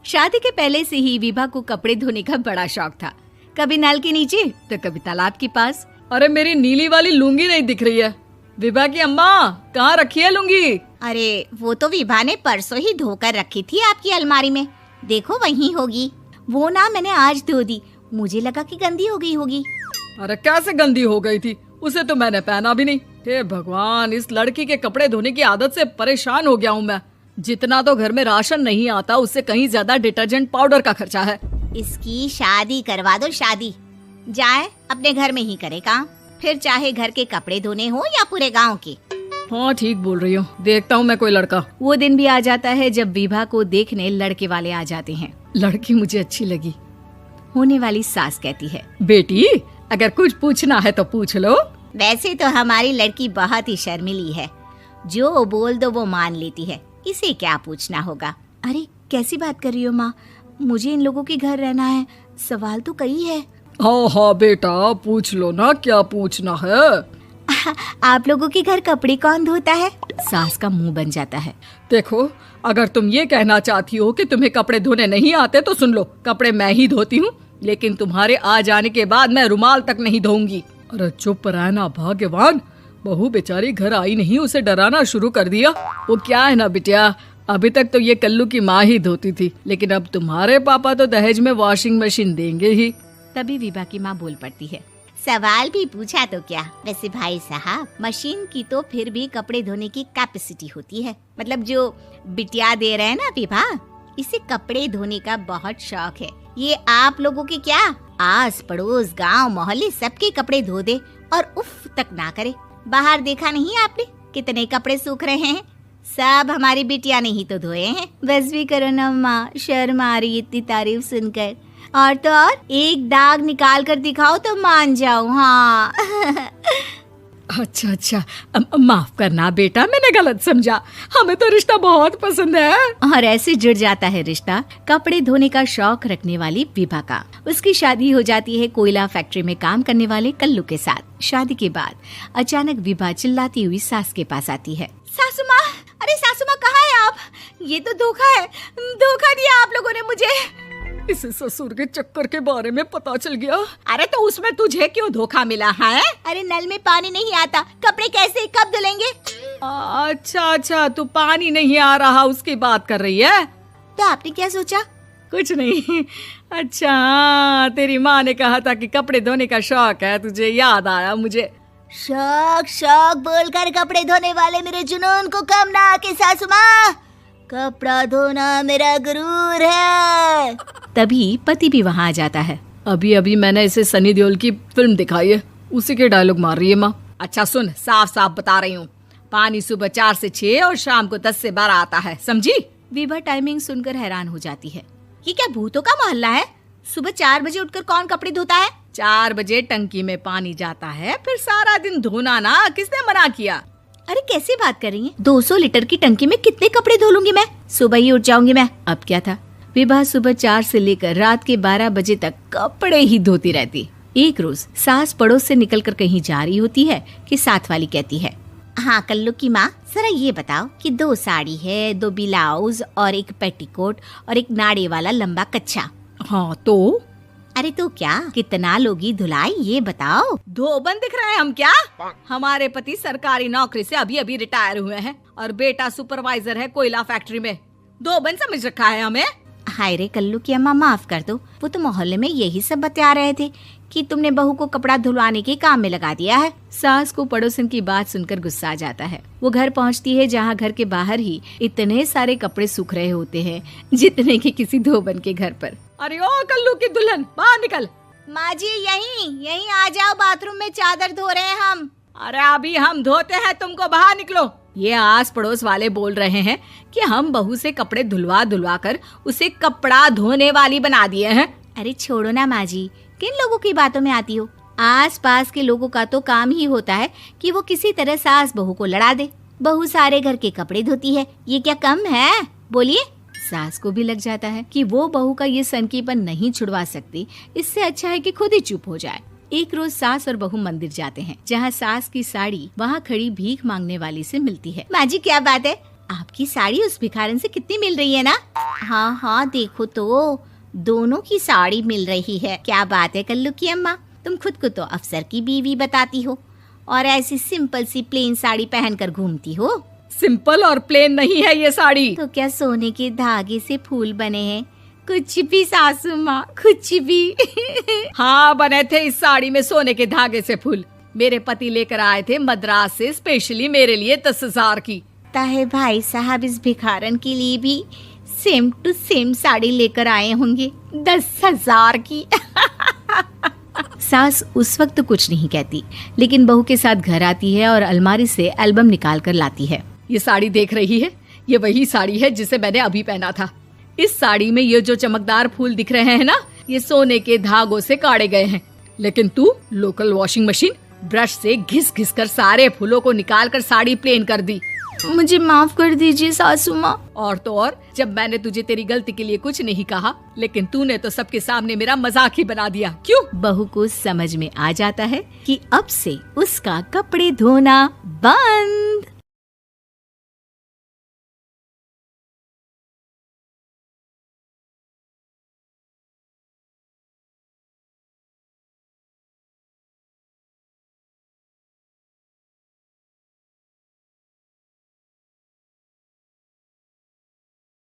शादी के पहले से ही विभा को कपड़े धोने का बड़ा शौक था। कभी नल के नीचे तो कभी तालाब के पास। अरे मेरी नीली वाली लुंगी नहीं दिख रही है। विभा की अम्मा, कहाँ रखी है लुंगी? अरे वो तो विभा ने परसों ही धोकर रखी थी आपकी अलमारी में, देखो वहीं होगी। वो ना मैंने आज धो दी, मुझे लगा कि गंदी हो गई होगी। अरे कैसे गंदी हो गई थी? उसे तो मैंने पहना भी नहीं। हे भगवान, इस लड़की के कपड़े धोने की आदत से परेशान हो गया हूँ मैं। जितना तो घर में राशन नहीं आता, उससे कहीं ज्यादा डिटर्जेंट पाउडर का खर्चा है। इसकी शादी करवा दो, शादी। जाए अपने घर में ही करे काम, फिर चाहे घर के कपड़े धोने हो या पूरे गांव के। हाँ ठीक बोल रही हो, देखता हूँ मैं कोई लड़का। वो दिन भी आ जाता है जब विभा को देखने लड़के वाले आ जाते हैं। लड़की मुझे अच्छी लगी। होने वाली सास कहती है, बेटी अगर कुछ पूछना है तो पूछ लो। वैसे तो हमारी लड़की बहुत ही शर्मीली है, जो बोल दो वो मान लेती है, इसे क्या पूछना होगा। अरे कैसी बात कर रही हो माँ, मुझे इन लोगों के घर रहना है, सवाल तो कई है। हाँ हाँ बेटा, पूछ लो ना, क्या पूछना है। आप लोगों के घर कपड़े कौन धोता है? सास का मुंह बन जाता है। देखो, अगर तुम ये कहना चाहती हो कि तुम्हें कपड़े धोने नहीं आते तो सुन लो, कपड़े मैं ही धोती हूँ, लेकिन तुम्हारे आ जाने के बाद मैं रुमाल तक नहीं धोऊंगी। अरे चुप रहना भाग्यवान, बहू बेचारी घर आई नहीं, उसे डराना शुरू कर दिया। वो क्या है ना बिटिया, अभी तक तो ये कल्लू की माँ ही धोती थी, लेकिन अब तुम्हारे पापा तो दहेज में वॉशिंग मशीन देंगे ही। तभी विभा की माँ बोल पड़ती है, सवाल भी पूछा तो क्या। वैसे भाई साहब, मशीन की तो फिर भी कपड़े धोने की कैपेसिटी होती है। मतलब जो बिटिया दे रहे हैं ना विभा, इसे कपड़े धोने का बहुत शौक है। ये आप लोगों के क्या, आस पड़ोस गांव मोहल्ले सबके कपड़े धो दे और उफ तक ना करे। बाहर देखा नहीं आपने कितने कपड़े सूख रहे हैं? सब हमारी बिटिया ने ही तो धोए हैं। बस भी करो ना माँ, शर्म आ रही इतनी तारीफ सुनकर। और तो और एक दाग निकाल कर दिखाओ तो मान जाऊं। हाँ अच्छा, माफ करना बेटा, मैंने गलत समझा। हमें तो रिश्ता बहुत पसंद है। और ऐसे जुड़ जाता है रिश्ता कपड़े धोने का शौक रखने वाली विभा का। उसकी शादी हो जाती है कोयला फैक्ट्री में काम करने वाले कल्लू के साथ। शादी के बाद अचानक विभा चिल्लाती हुई सास के पास आती है। सासू माँ, अरे सासू माँ कहाँ है आप? ये तो धोखा है, धोखा दिया आप लोगों ने मुझे। इसे ससुर के चक्कर के बारे में पता चल गया। अरे तो उसमें तुझे क्यों धोखा मिला है? अरे नल में पानी नहीं आता, कपड़े कैसे कब धुलेंगे? अच्छा, तू पानी नहीं आ रहा उसकी बात कर रही है। तो आपने क्या सोचा? कुछ नहीं। अच्छा, तेरी माँ ने कहा था कि कपड़े धोने का शौक है तुझे, याद आया मुझे। शौक बोलकर कपड़े धोने वाले मेरे जुनून को कम ना आके सासू माँ, कपड़ा धोना मेरा गुरूर है। तभी पति भी वहाँ आ जाता है। अभी मैंने इसे सनी देओल की फिल्म दिखाई है, उसी के डायलॉग मार रही है माँ। अच्छा सुन, साफ साफ बता रही हूँ, पानी सुबह 4 से 6 और शाम को 10 से 12 आता है, समझी? विभा टाइमिंग सुनकर हैरान हो जाती है। ये क्या भूतों का मोहल्ला है? सुबह 4 बजे उठकर कौन कपड़े धोता है? 4 बजे टंकी में पानी जाता है, फिर सारा दिन धोना ना, किसने मना किया? अरे कैसी बात कर रही हैं? 200 लीटर की टंकी में कितने कपड़े धो लूंगी मैं? सुबह ही उठ जाऊंगी मैं। अब क्या था, विभा सुबह 4 से लेकर रात के 12 बजे तक कपड़े ही धोती रहती। एक रोज सास पड़ोस से निकलकर कहीं जा रही होती है कि साथ वाली कहती है, हाँ कल्लू की माँ, जरा ये बताओ कि 2 साड़ी है, 2 ब्लाउज और एक पेटीकोट और एक नाड़े वाला लंबा कच्छा। हाँ तो? अरे तो क्या, कितना लोगी धुलाई ये बताओ। धोबन दिख रहे हैं हम क्या? हमारे पति सरकारी नौकरी से अभी रिटायर हुए हैं और बेटा सुपरवाइजर है कोयला फैक्ट्री में। धोबन समझ रखा है हमें? हाय रे कल्लू की अम्मा, माफ कर दो, वो तो मोहल्ले में यही सब बता रहे थे कि तुमने बहू को कपड़ा धुलवाने के काम में लगा दिया है। सास को पड़ोसन की बात सुनकर गुस्सा आ जाता है। वो घर पहुंचती है जहां घर के बाहर ही इतने सारे कपड़े सूख रहे होते हैं जितने कि किसी धोबन के घर पर। अरे ओ कल्लू की दुल्हन, बाहर निकल। माँ जी यहीं आ जाओ, बाथरूम में चादर धो रहे हैं हम। अरे अभी हम धोते हैं, तुमको बाहर निकलो। ये आस पड़ोस वाले बोल रहे हैं कि हम बहू से कपड़े धुलवा कर उसे कपड़ा धोने वाली बना दिए हैं। अरे छोड़ो ना माँ जी, किन लोगों की बातों में आती हो? आस पास के लोगों का तो काम ही होता है कि वो किसी तरह सास बहू को लड़ा दे। बहू सारे घर के कपड़े धोती है, ये क्या कम है? बोलिए। सास को भी लग जाता है कि वो बहू का ये सनकीपन नहीं छुड़वा सकती, इससे अच्छा है कि खुद ही चुप हो जाए। एक रोज सास और बहू मंदिर जाते हैं, जहाँ सास की साड़ी वहाँ खड़ी भीख मांगने वाली से मिलती है। माँ जी क्या बात है, आपकी साड़ी उस भिखारन से कितनी मिल रही है ना? हाँ हाँ देखो तो, दोनों की साड़ी मिल रही है। क्या बात है कल्लू की अम्मा, तुम खुद को तो अफसर की बीवी बताती हो और ऐसी सिंपल सी प्लेन साड़ी पहनकर घूमती हो। सिंपल और प्लेन नहीं है ये साड़ी। तो क्या सोने के धागे से फूल बने हैं? कुछ भी सासू माँ, कुछ भी। हाँ बने थे इस साड़ी में सोने के धागे से फूल। मेरे पति लेकर आए थे मद्रास से स्पेशली मेरे लिए 10,000 की। ताहे भाई साहब इस भिखारन के लिए भी सेम टू सेम साड़ी लेकर आए होंगे 10,000 की। सास उस वक्त तो कुछ नहीं कहती, लेकिन बहू के साथ घर आती है और अलमारी से एल्बम निकाल कर लाती है। ये साड़ी देख रही है, ये वही साड़ी है जिसे मैंने अभी पहना था। इस साड़ी में ये जो चमकदार फूल दिख रहे हैं ना, ये सोने के धागों से काटे गए हैं। लेकिन तू लोकल वॉशिंग मशीन ब्रश से घिस घिस कर सारे फूलों को निकाल कर साड़ी प्लेन कर दी। मुझे माफ कर दीजिए सासू माँ। और तो और, जब मैंने तुझे तेरी गलती के लिए कुछ नहीं कहा, लेकिन तूने तो सबके सामने मेरा मजाक ही बना दिया। क्यों? बहू को समझ में आ जाता है कि अब से उसका कपड़े धोना बंद।